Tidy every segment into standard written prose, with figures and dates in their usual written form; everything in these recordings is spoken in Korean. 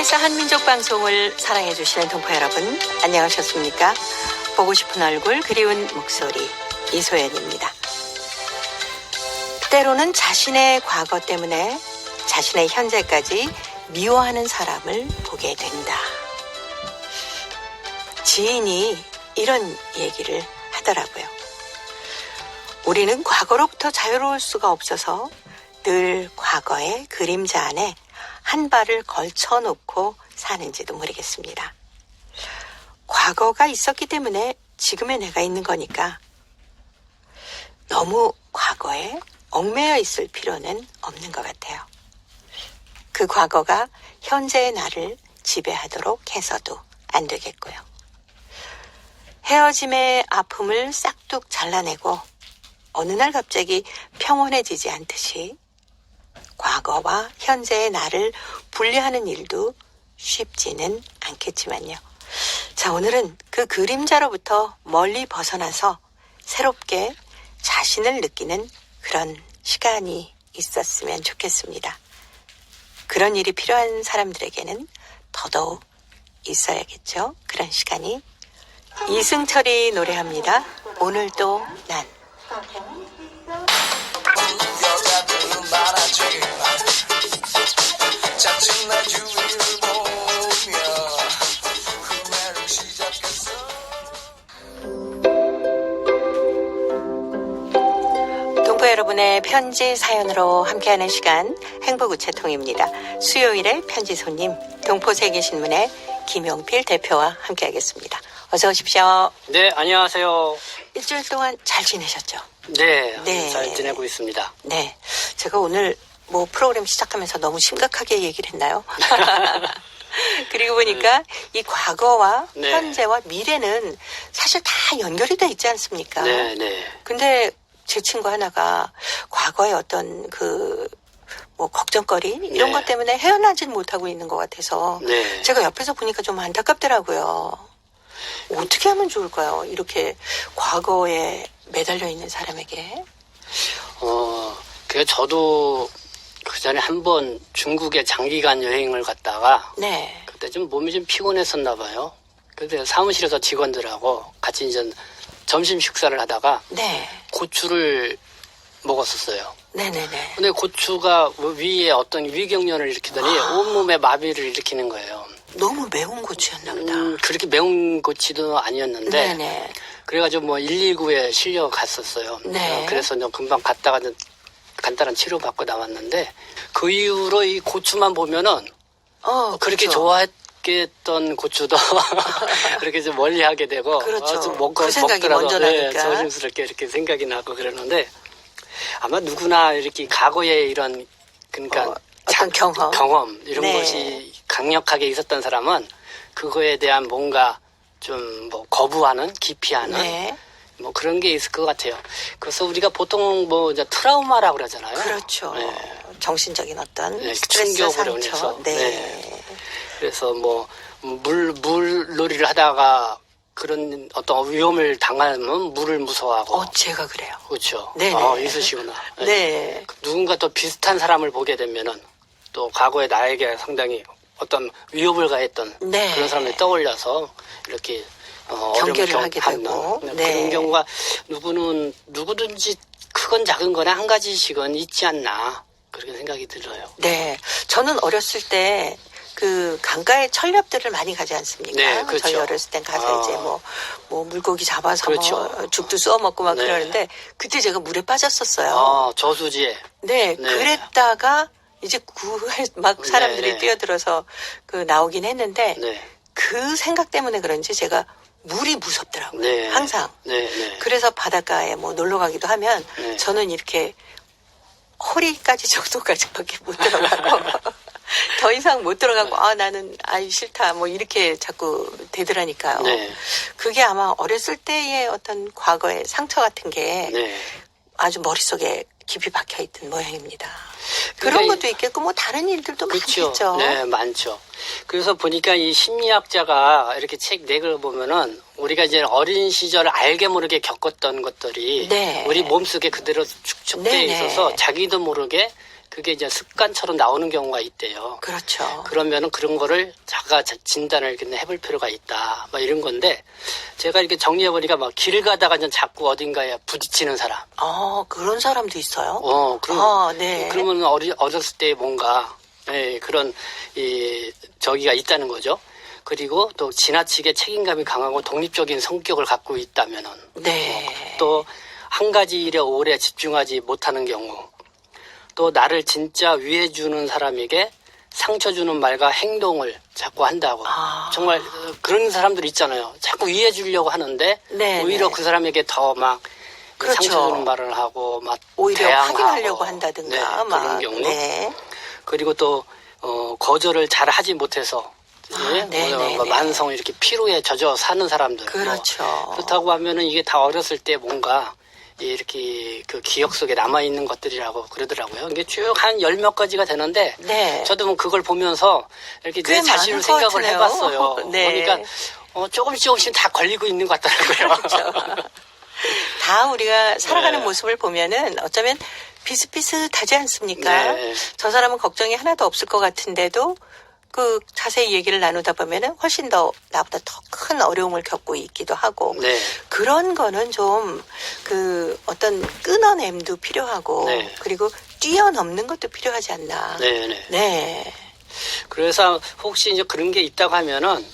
KBS 한민족 방송을 사랑해 주시는 동포 여러분, 안녕하셨습니까? 보고 싶은 얼굴, 그리운 목소리, 이소연입니다. 때로는 자신의 과거 때문에 자신의 현재까지 미워하는 사람을 보게 된다. 지인이 이런 얘기를 하더라고요. 우리는 과거로부터 자유로울 수가 없어서 늘 과거의 그림자 안에 한 발을 걸쳐놓고 사는지도 모르겠습니다. 과거가 있었기 때문에 지금의 내가 있는 거니까 너무 과거에 얽매여 있을 필요는 없는 것 같아요. 그 과거가 현재의 나를 지배하도록 해서도 안 되겠고요. 헤어짐의 아픔을 싹둑 잘라내고 어느 날 갑자기 평온해지지 않듯이 과거와 현재의 나를 분리하는 일도 쉽지는 않겠지만요. 자, 오늘은 그 그림자로부터 멀리 벗어나서 새롭게 자신을 느끼는 그런 시간이 있었으면 좋겠습니다. 그런 일이 필요한 사람들에게는 더더욱 있어야겠죠. 그런 시간이. 이승철이 노래합니다. 오늘도 난. 여자들은 많아지긴 짜증나 주위를 보며 후회를 시작했어. 동포 여러분의 편지 사연으로 함께하는 시간 행복우체통입니다. 수요일에 편지 손님 동포세계신문의 김용필 대표와 함께하겠습니다. 어서 오십시오. 네, 안녕하세요. 일주일 동안 잘 지내셨죠? 네, 네. 잘 지내고 있습니다. 네. 제가 오늘 프로그램 시작하면서 너무 심각하게 얘기를 했나요? 그리고 보니까 이 과거와 네. 현재와 미래는 사실 다 연결이 돼 있지 않습니까? 네, 네. 근데 제 친구 하나가 과거의 어떤 걱정거리 이런 네. 것 때문에 헤어나질 못하고 있는 것 같아서 네. 제가 옆에서 보니까 좀 안타깝더라고요. 어떻게 하면 좋을까요? 이렇게 과거에 매달려 있는 사람에게. 저도 그 전에 한번 중국에 장기간 여행을 갔다가 네. 그때 좀 몸이 좀 피곤했었나 봐요. 그때 사무실에서 직원들하고 같이 이제 점심 식사를 하다가 네. 고추를 먹었었어요. 네네네. 근데 고추가 위에 어떤 위경련을 일으키더니 온몸에 마비를 일으키는 거예요. 너무 매운 고추였나 보다. 그렇게 매운 고치도 아니었는데 네네. 그래가지고 119에 실려 갔었어요. 네. 그래서 이제 금방 갔다가 간단한 치료 받고 나왔는데 그 이후로 이 고추만 보면은 그렇게 그렇죠. 좋아했던 고추도 그렇게 좀 멀리하게 되고 그렇죠. 먹고 그 생각이 먹더라도 먼저 나니까. 조심스럽게 이렇게 생각이 나고 그러는데 아마 누구나 이렇게 과거에 이런 그러니까 어떤 경험. 이런 네. 것이 강력하게 있었던 사람은 그거에 대한 뭔가 좀 거부하는 기피하는 네. 그런 게 있을 것 같아요. 그래서 우리가 보통 이제 트라우마라고 그러잖아요. 그렇죠. 네. 정신적인 어떤 네, 스트레스 충격으로 상처. 인해서. 네. 네. 그래서 물놀이를 하다가 그런 어떤 위험을 당하면 물을 무서워하고. 제가 그래요. 그렇죠. 네네. 있으시구나. 네. 누군가 또 비슷한 사람을 보게 되면은 또 과거에 나에게 상당히 어떤 위협을 가했던 네. 그런 사람을 떠올려서 이렇게 경계를 어려움을 하게 겪는 되고. 그런 네. 경우가 누구든지 크건 작은 거나 한 가지씩은 있지 않나 그렇게 생각이 들어요. 네. 저는 어렸을 때 그 강가에 철렵들을 많이 가지 않습니까? 네, 그렇죠. 저희 어렸을 땐 가서 이제 물고기 잡아서 그렇죠. 죽도 쏘아 먹고 막 네. 그러는데 그때 제가 물에 빠졌었어요. 저수지에. 네, 네. 그랬다가 이제 막 사람들이 네. 뛰어들어서 나오긴 했는데 네. 그 생각 때문에 그런지 제가 물이 무섭더라고요. 네. 항상. 네. 네. 그래서 바닷가에 놀러 가기도 하면 네. 저는 이렇게 허리까지 정도까지밖에 못 들어가고 더 이상 못 들어가고 나는 싫다 이렇게 자꾸 되더라니까요. 네. 그게 아마 어렸을 때의 어떤 과거의 상처 같은 게 네. 아주 머릿속에 깊이 박혀있던 모양입니다. 그러니까 그런 것도 있겠고 다른 일들도 그렇죠. 많겠죠. 네, 많죠. 그래서 보니까 이 심리학자가 이렇게 책 내걸 보면은 우리가 이제 어린 시절 알게 모르게 겪었던 것들이 네. 우리 몸속에 그대로 축적돼 네네. 있어서 자기도 모르게 그게 이제 습관처럼 나오는 경우가 있대요. 그렇죠. 그러면은 그런 거를 자가 진단을 이렇게 해볼 필요가 있다. 막 이런 건데 제가 이렇게 정리해보니까 막 길 가다가 이제 자꾸 어딘가에 부딪히는 사람. 그런 사람도 있어요? 네. 그러면 어렸을 때 뭔가 그런 저기가 있다는 거죠. 그리고 또 지나치게 책임감이 강하고 독립적인 성격을 갖고 있다면은 네. 또 한 가지 일에 오래 집중하지 못하는 경우 또 나를 진짜 위해주는 사람에게 상처 주는 말과 행동을 자꾸 한다고. 정말 그런 사람들 있잖아요. 자꾸 위해주려고 하는데 네, 오히려 네. 그 사람에게 더 막 그렇죠. 상처 주는 말을 하고 막 오히려 대항하고. 확인하려고 한다든가. 네, 그런 경우. 네. 그리고 또 거절을 잘 하지 못해서 네. 만성 이렇게 피로에 젖어 사는 사람들. 그렇죠. 그렇다고 하면은 이게 다 어렸을 때 뭔가 이렇게 그 기억 속에 남아 있는 것들이라고 그러더라고요. 이게 쭉 한 10몇 가지가 되는데 네. 저도 뭐 그걸 보면서 이렇게 꽤 내 자신을 많은 것 생각을 같으네요. 해봤어요. 네. 그러니까 조금씩 다 걸리고 있는 것 같더라고요. 그렇죠. 다 우리가 살아가는 네. 모습을 보면은 어쩌면 비슷비슷하지 않습니까? 네. 저 사람은 걱정이 하나도 없을 것 같은데도 그 자세히 얘기를 나누다 보면은 훨씬 더 나보다 더 큰 어려움을 겪고 있기도 하고 네. 그런 거는 좀 그 어떤 끊어냄도 필요하고 네. 그리고 뛰어넘는 것도 필요하지 않나. 네네. 네. 그래서 혹시 이제 그런 게 있다고 하면은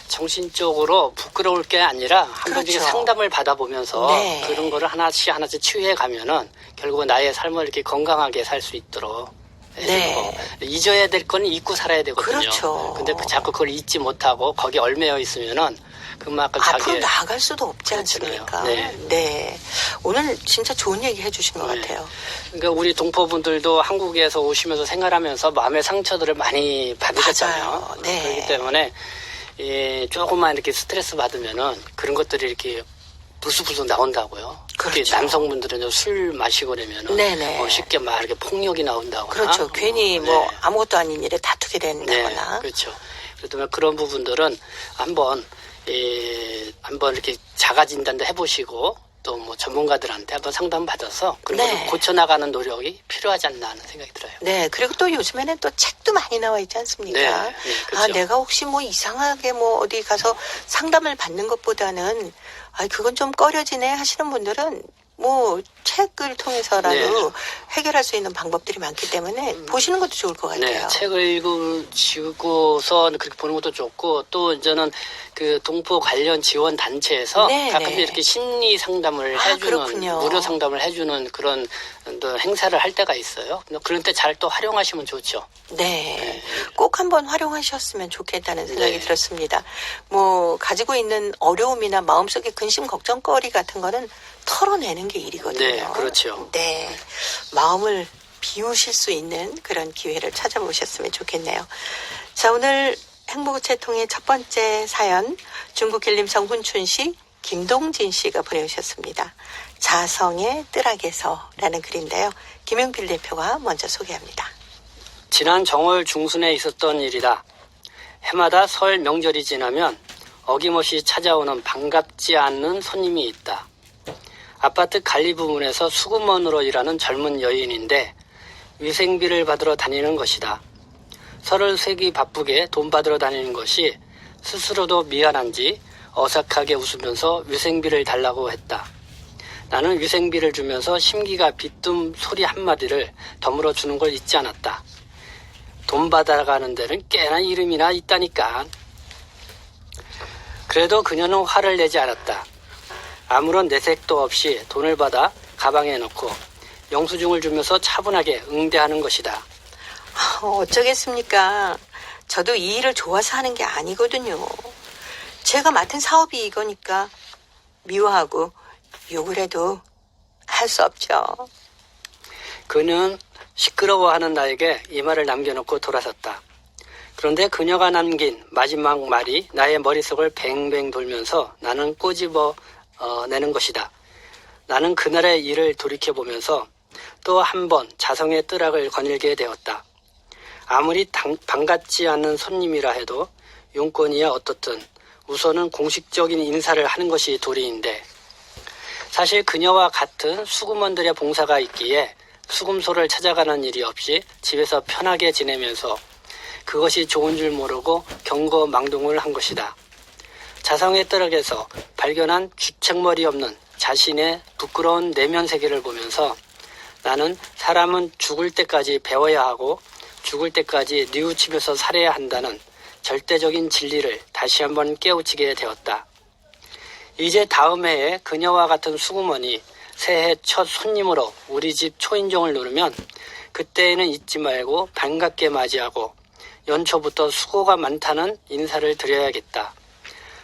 정신적으로 부끄러울 게 아니라 한 번씩 그렇죠. 상담을 받아보면서 네. 그런 거를 하나씩 치유해 가면은 결국은 나의 삶을 이렇게 건강하게 살 수 있도록 네. 잊어야 될 거는 잊고 살아야 되거든요. 그렇죠. 근데 자꾸 그걸 잊지 못하고 거기에 얽매여 있으면은 그만큼 앞으로 자기의 나아갈 수도 없지 그렇잖아요. 않습니까? 네. 네. 오늘 진짜 좋은 얘기 해주신 것 네. 같아요. 그러니까 우리 동포분들도 한국에서 오시면서 생활하면서 마음의 상처들을 많이 받으셨잖아요. 맞아요. 네. 그렇기 때문에 조금만 이렇게 스트레스 받으면은 그런 것들이 이렇게 불쑥불쑥 나온다고요. 특히 그렇죠. 남성분들은 술 마시고 그러면은 네네. 쉽게 막 이렇게 폭력이 나온다거나. 그렇죠. 괜히 네. 뭐 아무것도 아닌 일에 다투게 네, 된다거나. 그렇죠. 그렇다면 그런 부분들은 한번 이렇게 자가 진단도 해보시고 또 뭐 전문가들한테 한번 상담 받아서 그런 네. 걸 고쳐나가는 노력이 필요하지 않나 하는 생각이 들어요. 네. 그리고 또 요즘에는 또 책도 많이 나와 있지 않습니까? 네, 그렇죠. 내가 혹시 뭐 이상하게 뭐 어디 가서 상담을 받는 것보다는 그건 좀 꺼려지네 하시는 분들은 뭐 책을 통해서라도 네. 해결할 수 있는 방법들이 많기 때문에 보시는 것도 좋을 것 같아요. 네, 책을 읽으시고서 그렇게 보는 것도 좋고 또 이제는 그 동포 관련 지원 단체에서 네, 가끔 네. 이렇게 심리 상담을 해주는 그렇군요. 무료 상담을 해주는 그런 또 행사를 할 때가 있어요. 그런 때 잘 또 활용하시면 좋죠. 네. 꼭 한번 활용하셨으면 좋겠다는 생각이 네. 들었습니다. 뭐 가지고 있는 어려움이나 마음속의 근심 걱정거리 같은 거는 털어내는 게 일이거든요. 네, 그렇죠. 네. 마음을 비우실 수 있는 그런 기회를 찾아보셨으면 좋겠네요. 자, 오늘 행복우체통의 첫 번째 사연 중국 길림성 훈춘시 김동진 씨가 보내주셨습니다. 자성의 뜰악에서라는 글인데요. 김용필 대표가 먼저 소개합니다. 지난 정월 중순에 있었던 일이다. 해마다 설 명절이 지나면 어김없이 찾아오는 반갑지 않는 손님이 있다. 아파트 관리 부문에서 수구먼으로 일하는 젊은 여인인데 위생비를 받으러 다니는 것이다. 설을 세기 바쁘게 돈 받으러 다니는 것이 스스로도 미안한지 어색하게 웃으면서 위생비를 달라고 했다. 나는 위생비를 주면서 심기가 빗든 소리 한마디를 더물어 주는 걸 잊지 않았다. 돈 받아가는 데는 꽤나 이름이나 있다니까. 그래도 그녀는 화를 내지 않았다. 아무런 내색도 없이 돈을 받아 가방에 넣고 영수증을 주면서 차분하게 응대하는 것이다. 어쩌겠습니까? 저도 이 일을 좋아서 하는 게 아니거든요. 제가 맡은 사업이 이거니까 미워하고 욕을 해도 할 수 없죠. 그는 시끄러워하는 나에게 이 말을 남겨놓고 돌아섰다. 그런데 그녀가 남긴 마지막 말이 나의 머릿속을 뱅뱅 돌면서 나는 꼬집어 내는 것이다. 나는 그날의 일을 돌이켜보면서 또 한 번 자성의 뜰악을 거닐게 되었다. 아무리 반갑지 않는 손님이라 해도 용건이야 어떻든 우선은 공식적인 인사를 하는 것이 도리인데 사실 그녀와 같은 수구먼들의 봉사가 있기에 수금소를 찾아가는 일이 없이 집에서 편하게 지내면서 그것이 좋은 줄 모르고 경거망동을 한 것이다. 자성의 뜨락에서 발견한 주책머리 없는 자신의 부끄러운 내면 세계를 보면서 나는 사람은 죽을 때까지 배워야 하고 죽을 때까지 뉘우치면서 살아야 한다는 절대적인 진리를 다시 한번 깨우치게 되었다. 이제 다음 해에 그녀와 같은 수구먼이 새해 첫 손님으로 우리 집 초인종을 누르면 그때에는 잊지 말고 반갑게 맞이하고 연초부터 수고가 많다는 인사를 드려야겠다.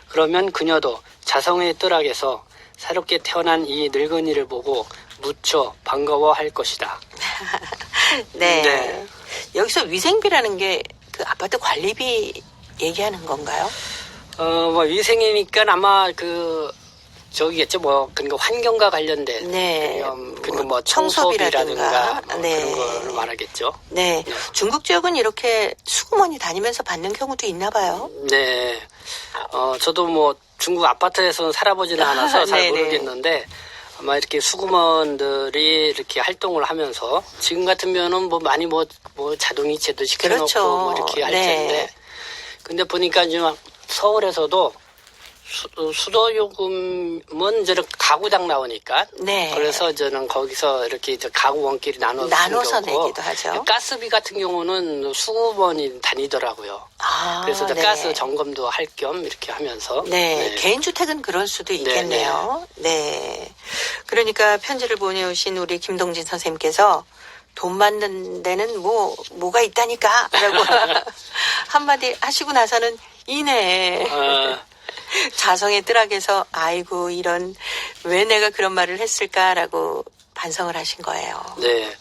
그러면 그녀도 자성의 뜨락에서 새롭게 태어난 이 늙은이를 보고 무척 반가워할 것이다. 네. 네. 여기서 위생비라는 게 그 아파트 관리비 얘기하는 건가요? 뭐 위생이니까 아마 저기겠죠. 뭐 그러니까 환경과 관련된 네. 그리고 뭐 청소비라든가. 청소비라든가 뭐 네. 그런 걸 말하겠죠. 네. 중국 지역은 이렇게 수구먼이 다니면서 받는 경우도 있나 봐요. 네. 저도 뭐 중국 아파트에서는 살아보지는 않아서 잘 네네. 모르겠는데 아마 이렇게 수구먼들이 이렇게 활동을 하면서 지금 같으면은 뭐 많이 뭐 자동이체도 시켜놓고 그렇죠. 뭐 이렇게 할 네. 텐데 근데 보니까 지금 서울에서도 수도 요금은 저는 가구당 나오니까 네. 그래서 저는 거기서 이렇게 가구 원끼리 나눠서 거고. 내기도 하죠. 가스비 같은 경우는 수구먼이 다니더라고요. 아, 그래서 이제 네. 가스 점검도 할 겸 이렇게 하면서 네. 개인주택은 그럴 수도 있겠네요. 네. 그러니까 편지를 보내오신 우리 김동진 선생님께서 돈 받는 데는 뭐가 있다니까 라고 한마디 하시고 나서는 이내 자성의 뜨락에서 아이고 이런 왜 내가 그런 말을 했을까라고 반성을 하신 거예요. 네.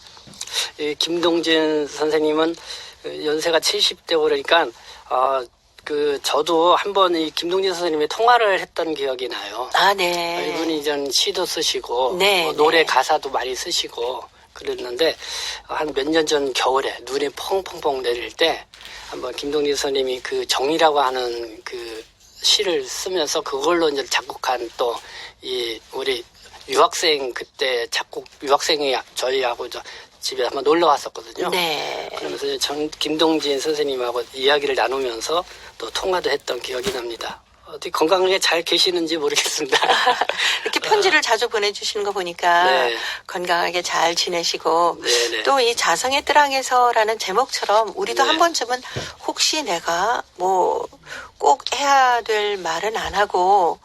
이 김동진 선생님은 연세가 70대고 그러니까 저도 한번 이 김동진 선생님의 통화를 했던 기억이 나요. 아, 네. 이분이 전 시도 쓰시고 네, 노래 네. 가사도 많이 쓰시고 그랬는데 한 몇 년 전 겨울에 눈이 펑펑펑 내릴 때 한번 김동진 선생님이 그 정이라고 하는 그 시를 쓰면서 그걸로 이제 작곡한 또 이 우리 유학생 그때 유학생이 저희하고 집에 한번 놀러 왔었거든요. 네. 그러면서 김동진 선생님하고 이야기를 나누면서 또 통화도 했던 기억이 납니다. 어떻게 건강하게 잘 계시는지 모르겠습니다. 이렇게 편지를 자주 보내주시는 거 보니까 네. 건강하게 잘 지내시고 네네. 또 이 자성의 뜨락에서라는 제목처럼 우리도 네. 한 번쯤은 혹시 내가 뭐 꼭 해야 될 말은 안 하고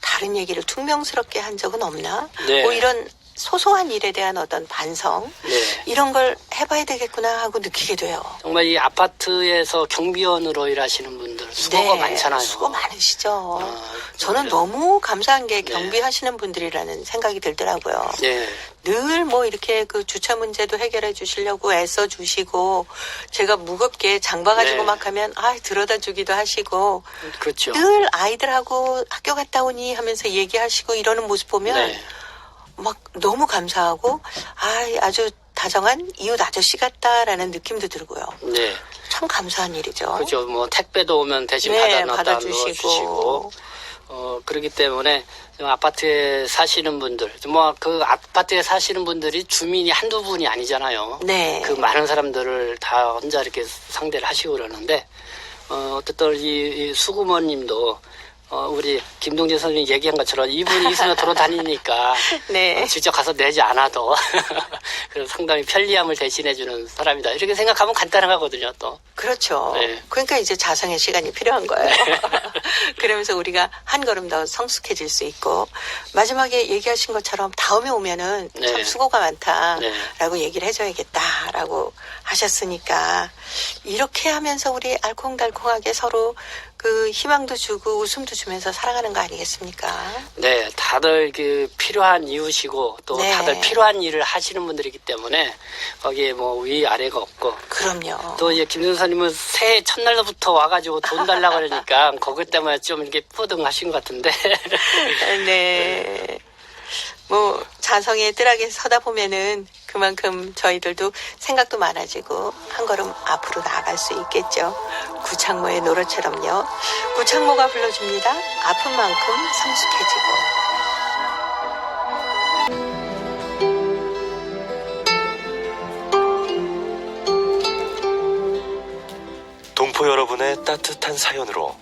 다른 얘기를 퉁명스럽게 한 적은 없나? 네. 뭐 이런 소소한 일에 대한 어떤 반성 네. 이런 걸 해봐야 되겠구나 하고 느끼게 돼요. 정말 이 아파트에서 경비원으로 일하시는 분들 수고가 많잖아요. 수고 많으시죠. 저는 그래서- 너무 감사한 게 네. 경비하시는 분들이라는 생각이 들더라고요. 네. 늘 뭐 이렇게 그 주차 문제도 해결해 주시려고 애써 주시고 제가 무겁게 장봐 가지고 네. 막 하면 들어다 주기도 하시고 그렇죠. 늘 아이들하고 학교 갔다 오니 하면서 얘기하시고 이러는 모습 보면 네. 막 너무 감사하고 아주 다정한 이웃 아저씨 같다라는 느낌도 들고요. 네. 참 감사한 일이죠. 그죠. 뭐 택배도 오면 대신 네, 받아놨다 받아주시고. 넣어주시고. 그렇기 때문에 좀 아파트에 사시는 분들, 뭐 그 아파트에 사시는 분들이 주민이 한두 분이 아니잖아요. 네. 그 많은 사람들을 다 혼자 이렇게 상대를 하시고 그러는데, 어쨌든 이 수구머님도 우리 김동진 선생님이 얘기한 것처럼 이분이 있으면 돌아다니니까 네. 직접 가서 내지 않아도 그런 상당히 편리함을 대신해주는 사람이다. 이렇게 생각하면 간단하거든요, 또. 그렇죠. 네. 그러니까 이제 자성의 시간이 필요한 거예요. 그러면서 우리가 한 걸음 더 성숙해질 수 있고 마지막에 얘기하신 것처럼 다음에 오면은 네. 참 수고가 많다라고 네. 얘기를 해줘야겠다라고 하셨으니까 이렇게 하면서 우리 알콩달콩하게 서로 그 희망도 주고 웃음도 주면서 살아가는 거 아니겠습니까? 네, 다들 그 필요한 이웃이고 또 네. 다들 필요한 일을 하시는 분들이기 때문에 거기에 뭐 위아래가 없고 그럼요. 또 이제 김선사님은 새해 첫날부터 와가지고 돈 달라고 그러니까 거기 때문에 좀 이렇게 뿌등하신 것 같은데. 네. 뭐 자성의 뜨락에 서다 보면은 그만큼 저희들도 생각도 많아지고 한 걸음 앞으로 나아갈 수 있겠죠. 구창모의 노래처럼요. 구창모가 불러줍니다. 아픈 만큼 성숙해지고. 동포 여러분의 따뜻한 사연으로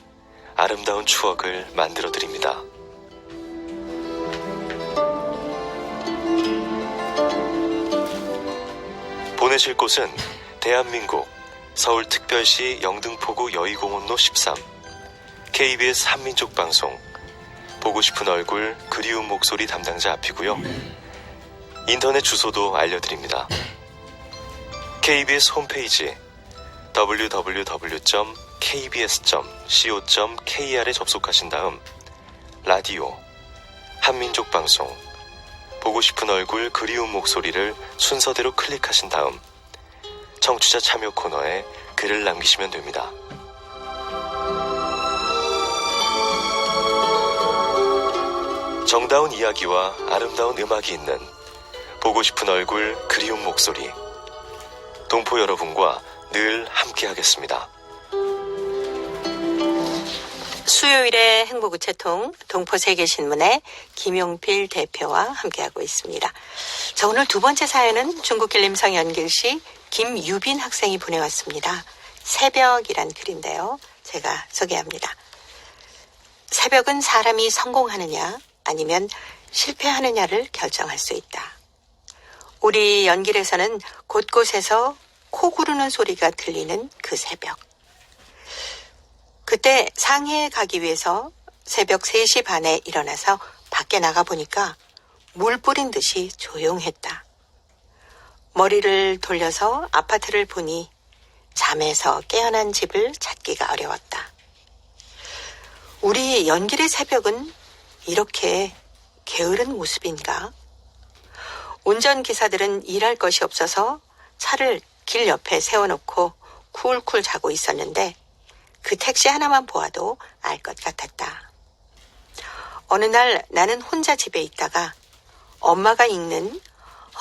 아름다운 추억을 만들어 드립니다. 보내실 곳은 대한민국 서울특별시 영등포구 여의공원로 13 KBS 한민족방송 보고 싶은 얼굴 그리운 목소리 담당자 앞이고요. 인터넷 주소도 알려드립니다. KBS 홈페이지 www.kbs.co.kr에 접속하신 다음 라디오 한민족방송 보고 싶은 얼굴 그리운 목소리를 순서대로 클릭하신 다음 청취자 참여 코너에 글을 남기시면 됩니다. 정다운 이야기와 아름다운 음악이 있는 보고 싶은 얼굴 그리운 목소리 동포 여러분과 늘 함께하겠습니다. 수요일의 행복우체통 동포세계신문의 김용필 대표와 함께하고 있습니다. 자, 오늘 두 번째 사연은 중국 길림성 연길시 김유빈 학생이 보내왔습니다. 새벽이란 글인데요. 제가 소개합니다. 새벽은 사람이 성공하느냐 아니면 실패하느냐를 결정할 수 있다. 우리 연길에서는 곳곳에서 코 구르는 소리가 들리는 그 새벽. 그때 상해에 가기 위해서 새벽 3시 반에 일어나서 밖에 나가보니까 물 뿌린 듯이 조용했다. 머리를 돌려서 아파트를 보니 잠에서 깨어난 집을 찾기가 어려웠다. 우리 연길의 새벽은 이렇게 게으른 모습인가? 운전기사들은 일할 것이 없어서 차를 길 옆에 세워놓고 쿨쿨 자고 있었는데 그 택시 하나만 보아도 알 것 같았다. 어느 날 나는 혼자 집에 있다가 엄마가 읽는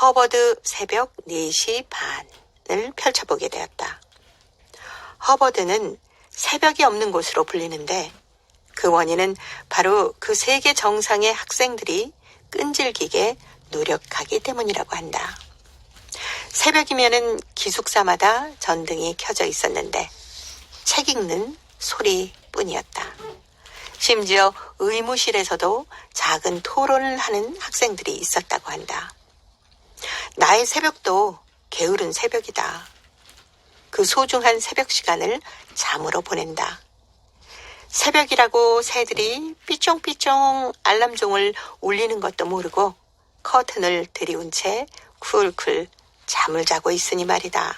허버드 새벽 4시 반을 펼쳐보게 되었다. 허버드는 새벽이 없는 곳으로 불리는데 그 원인은 바로 그 세계 정상의 학생들이 끈질기게 노력하기 때문이라고 한다. 새벽이면은 기숙사마다 전등이 켜져 있었는데 책 읽는 소리뿐이었다. 심지어 의무실에서도 작은 토론을 하는 학생들이 있었다고 한다. 나의 새벽도 게으른 새벽이다. 그 소중한 새벽 시간을 잠으로 보낸다. 새벽이라고 새들이 삐쫑삐쫑 알람종을 울리는 것도 모르고 커튼을 들이운 채 쿨쿨 잠을 자고 있으니 말이다.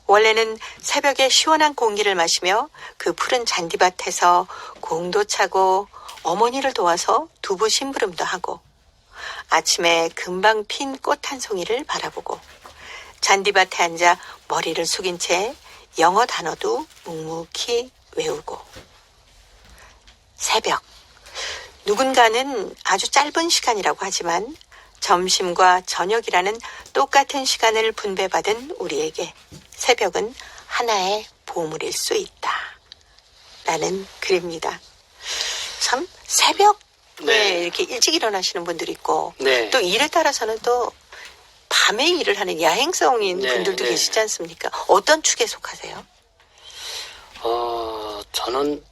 원래는 새벽에 시원한 공기를 마시며 그 푸른 잔디밭에서 공도 차고 어머니를 도와서 두부 심부름도 하고 아침에 금방 핀 꽃 한 송이를 바라보고 잔디밭에 앉아 머리를 숙인 채 영어 단어도 묵묵히 외우고. 새벽. 누군가는 아주 짧은 시간이라고 하지만 점심과 저녁이라는 똑같은 시간을 분배받은 우리에게 새벽은 하나의 보물일 수 있다. 라는 글입니다. 참 새벽에 네. 이렇게 일찍 일어나시는 분들이 있고 네. 또 일에 따라서는 또 밤에 일을 하는 야행성인 네, 분들도 네. 계시지 않습니까? 어떤 축에 속하세요? 저는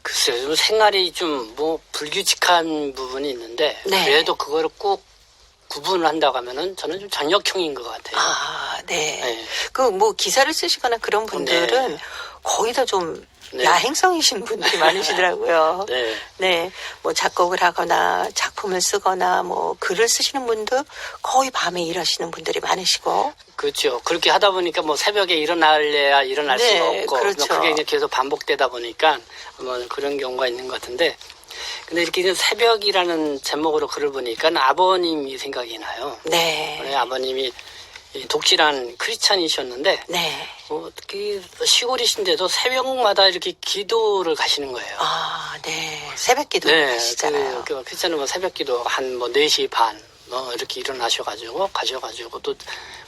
글쎄요, 좀 생활이 좀 뭐 불규칙한 부분이 있는데 네. 그래도 그거를 꼭 구분을 한다고 하면은 저는 좀 저녁형인 것 같아요. 아, 네. 네. 그 뭐 기사를 쓰시거나 그런 분들은 네. 거의 다 좀 네. 야행성이신 분들이 많으시더라고요. 네. 네. 뭐 작곡을 하거나 작품을 쓰거나 뭐 글을 쓰시는 분도 거의 밤에 일하시는 분들이 많으시고. 그렇죠. 그렇게 하다 보니까 뭐 새벽에 일어날래야 일어날 네, 수가 없고 그렇죠. 그게 이제 계속 반복되다 보니까 뭐 그런 경우가 있는 것 같은데 근데 이렇게 이제 새벽이라는 제목으로 글을 보니까 아버님이 생각이 나요. 네. 우리 아버님이 이 독실한 크리스찬이셨는데 네. 특히 시골이신데도 새벽마다 이렇게 기도를 가시는 거예요. 아, 네. 새벽 기도 네, 하시잖아요. 그 크리스찬은 뭐 새벽 기도 한 뭐 4시 반, 이렇게 일어나셔가지고 가셔가지고 또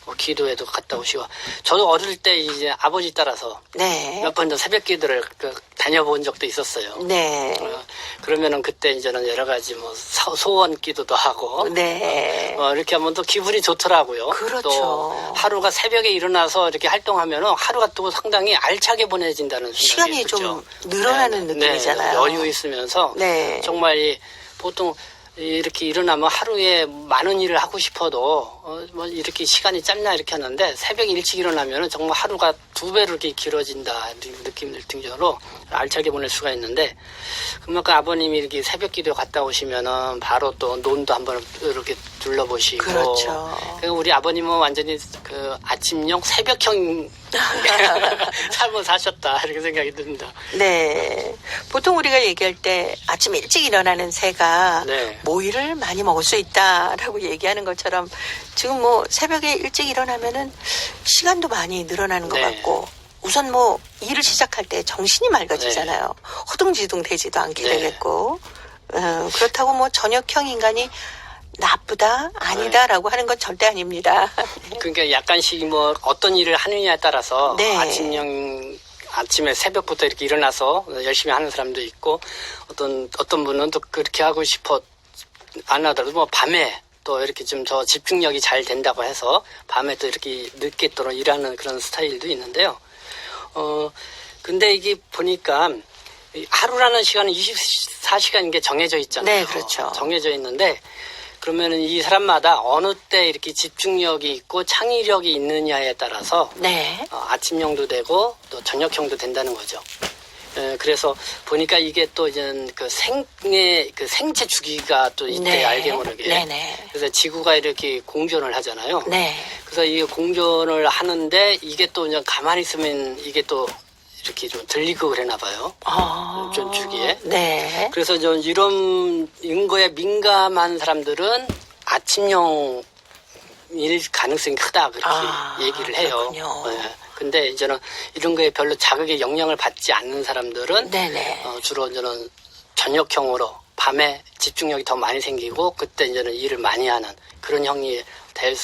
뭐 기도회도 갔다 오시고 저도 어릴 때 이제 아버지 따라서 네. 몇 번 새벽 기도를 다녀본 적도 있었어요. 네. 그러면은 그때 이제는 여러 가지 뭐 소원 기도도 하고 네. 이렇게 하면 또 기분이 좋더라고요. 그렇죠. 또 하루가 새벽에 일어나서 이렇게 활동하면은 하루가 또 상당히 알차게 보내진다는 생각이 시간이 들죠. 좀 늘어나는 느낌이잖아요. 여유 있으면서 네. 정말 보통 이렇게 일어나면 하루에 많은 일을 하고 싶어도 뭐 이렇게 시간이 짧나 이렇게 하는데 새벽에 일찍 일어나면 정말 하루가 2배로 이렇게 길어진다 느낌이 들 정도로 알차게 보낼 수가 있는데 그만큼 아버님이 이렇게 새벽 기도에 갔다 오시면은 바로 또 논도 한번 이렇게 둘러보시고 그렇죠. 그러니까 우리 아버님은 완전히 그 아침형 새벽형 삶을 사셨다 이렇게 생각이 듭니다. 네. 보통 우리가 얘기할 때 아침 일찍 일어나는 새가 네. 모이를 많이 먹을 수 있다라고 얘기하는 것처럼 지금 뭐 새벽에 일찍 일어나면은 시간도 많이 늘어나는 것 네. 같고 우선 뭐 일을 시작할 때 정신이 맑아지잖아요. 허둥지둥 되지도 않게 네. 되겠고 그렇다고 뭐 저녁형 인간이 나쁘다 아니다라고 하는 건 절대 아닙니다. 그러니까 약간씩 뭐 어떤 일을 하느냐에 따라서 네. 아침에 새벽부터 이렇게 일어나서 열심히 하는 사람도 있고 어떤 분은 또 그렇게 하고 싶어 안 하더라도 뭐 밤에 또 이렇게 좀 더 집중력이 잘 된다고 해서 밤에 또 이렇게 늦게도록 일하는 그런 스타일도 있는데요. 근데 이게 보니까 하루라는 시간은 24시간인 게 정해져 있잖아요. 네, 그렇죠. 정해져 있는데 그러면은 이 사람마다 어느 때 이렇게 집중력이 있고 창의력이 있느냐에 따라서 네. 아침형도 되고 또 저녁형도 된다는 거죠. 그래서 보니까 이게 또 이제 그 생체 주기가 또 이때 네. 알게 모르게. 네네. 그래서 지구가 이렇게 공전을 하잖아요. 네. 그래서 이게 공전을 하는데 이게 또 그냥 가만히 있으면 이게 또 이렇게 좀 들리고 그러나 봐요. 전 주기에. 네. 그래서 좀 이런 거에 민감한 사람들은 아침형 일 가능성이 크다 그렇게 얘기를 해요. 그렇군요. 네. 근데 이제는 이런 거에 별로 자극의 영향을 받지 않는 사람들은 네네. 주로 이제는 저녁형으로 밤에 집중력이 더 많이 생기고 그때 이제는 일을 많이 하는 그런 형이 될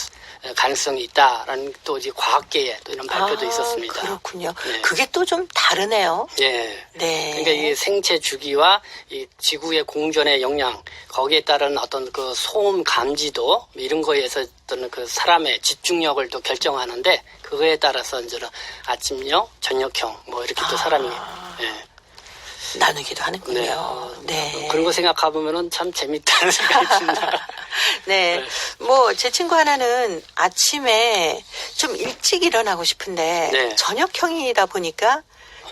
가능성이 있다라는 또 이제 과학계에 또 이런 발표도 있었습니다. 그렇군요. 네. 그게 또 좀 다르네요. 예. 네. 그러니까 이게 생체 주기와 이 지구의 공전의 영향 거기에 따른 어떤 그 소음 감지도 이런 거에 의해서 어떤 그 사람의 집중력을 또 결정하는데 그거에 따라서 이제는 아침형, 저녁형 뭐 이렇게 또 사람이 예. 나누기도 하는군요. 네. 그런 거 생각해보면은 참 재밌다는 생각이 듭니다. 네. 뭐, 제 친구 하나는 아침에 좀 일찍 일어나고 싶은데, 네. 저녁형이다 보니까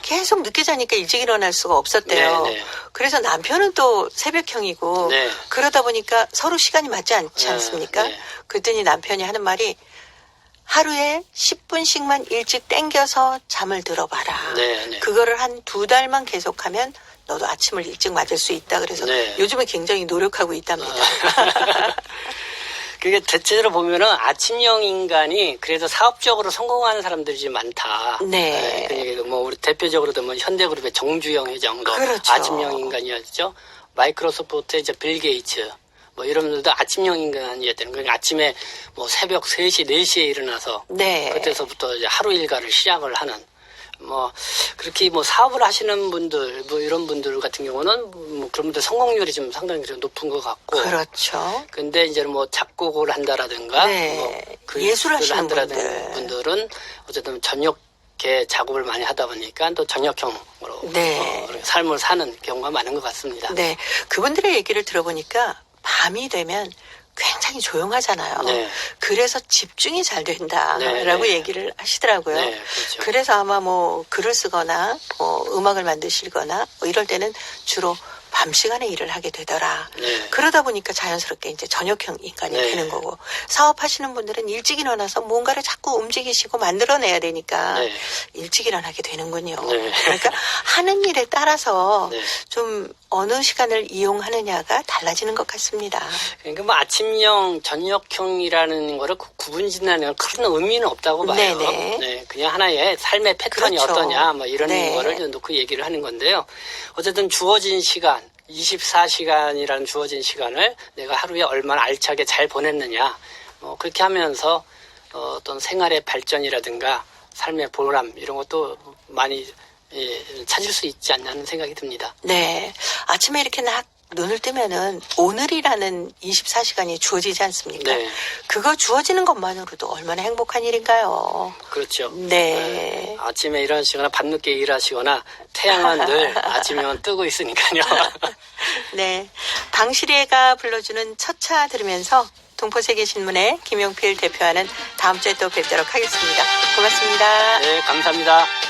계속 늦게 자니까 일찍 일어날 수가 없었대요. 네, 네. 그래서 남편은 또 새벽형이고, 네. 그러다 보니까 서로 시간이 맞지 않지 네, 않습니까? 네. 그랬더니 남편이 하는 말이, 하루에 10분씩만 일찍 땡겨서 잠을 들어봐라. 네, 네. 그거를 한 2달만 계속하면 너도 아침을 일찍 맞을 수 있다. 그래서 네. 요즘에 굉장히 노력하고 있답니다. 그게 대체로 보면은 아침형 인간이 그래도 사업적으로 성공하는 사람들이 좀 많다. 네. 그러니까 뭐 우리 대표적으로도 뭐 현대그룹의 정주영 회장도 그렇죠. 아침형 인간이었죠. 마이크로소프트의 이제 빌 게이츠 뭐 이런 분들도 아침형 인간이었다는 거예요. 그러니까 아침에 뭐 새벽 3시, 4시에 일어나서 네. 그때서부터 이제 하루 일과를 시작을 하는 뭐 그렇게 뭐 사업을 하시는 분들 뭐 이런 분들 같은 경우는 뭐 그런 분들 성공률이 좀 상당히 높은 것 같고 그렇죠. 근데 이제 뭐 작곡을 한다라든가 네. 뭐 예술 하시는 한다라든가 분들은 어쨌든 저녁에 작업을 많이 하다 보니까 또 저녁형으로 네. 삶을 사는 경우가 많은 것 같습니다. 네. 그분들의 얘기를 들어보니까 밤이 되면 굉장히 조용하잖아요. 네. 그래서 집중이 잘 된다라고 네, 네. 얘기를 하시더라고요. 네, 그렇죠. 그래서 아마 뭐 글을 쓰거나 음악을 만드시거나 뭐 이럴 때는 주로 밤 시간에 일을 하게 되더라. 네. 그러다 보니까 자연스럽게 이제 저녁형 인간이 네. 되는 거고 사업하시는 분들은 일찍 일어나서 뭔가를 자꾸 움직이시고 만들어내야 되니까 네. 일찍 일어나게 되는군요. 네. 그러니까 하는 일에 따라서 네. 좀 어느 시간을 이용하느냐가 달라지는 것 같습니다. 그러니까 뭐 아침형, 저녁형이라는 거를 구분짓는 큰 의미는 없다고 봐요. 네네. 네, 그냥 하나의 삶의 패턴이 그렇죠. 어떠냐, 뭐 이런 네. 거를 놓고 얘기를 하는 건데요. 어쨌든 주어진 시간, 24시간이라는 주어진 시간을 내가 하루에 얼마나 알차게 잘 보냈느냐. 그렇게 하면서 어떤 생활의 발전이라든가 삶의 보람 이런 것도 많이 찾을 수 있지 않냐는 생각이 듭니다. 네. 아침에 이렇게 눈을 뜨면은 오늘이라는 24시간이 주어지지 않습니까? 네. 그거 주어지는 것만으로도 얼마나 행복한 일인가요? 그렇죠. 네. 아침에 일어나시거나 밤늦게 일하시거나 태양은 늘 아침이면 뜨고 있으니까요. 네. 방시례가 불러주는 첫차 들으면서 동포세계신문의 김용필 대표와는 다음 주에 또 뵙도록 하겠습니다. 고맙습니다. 네, 감사합니다.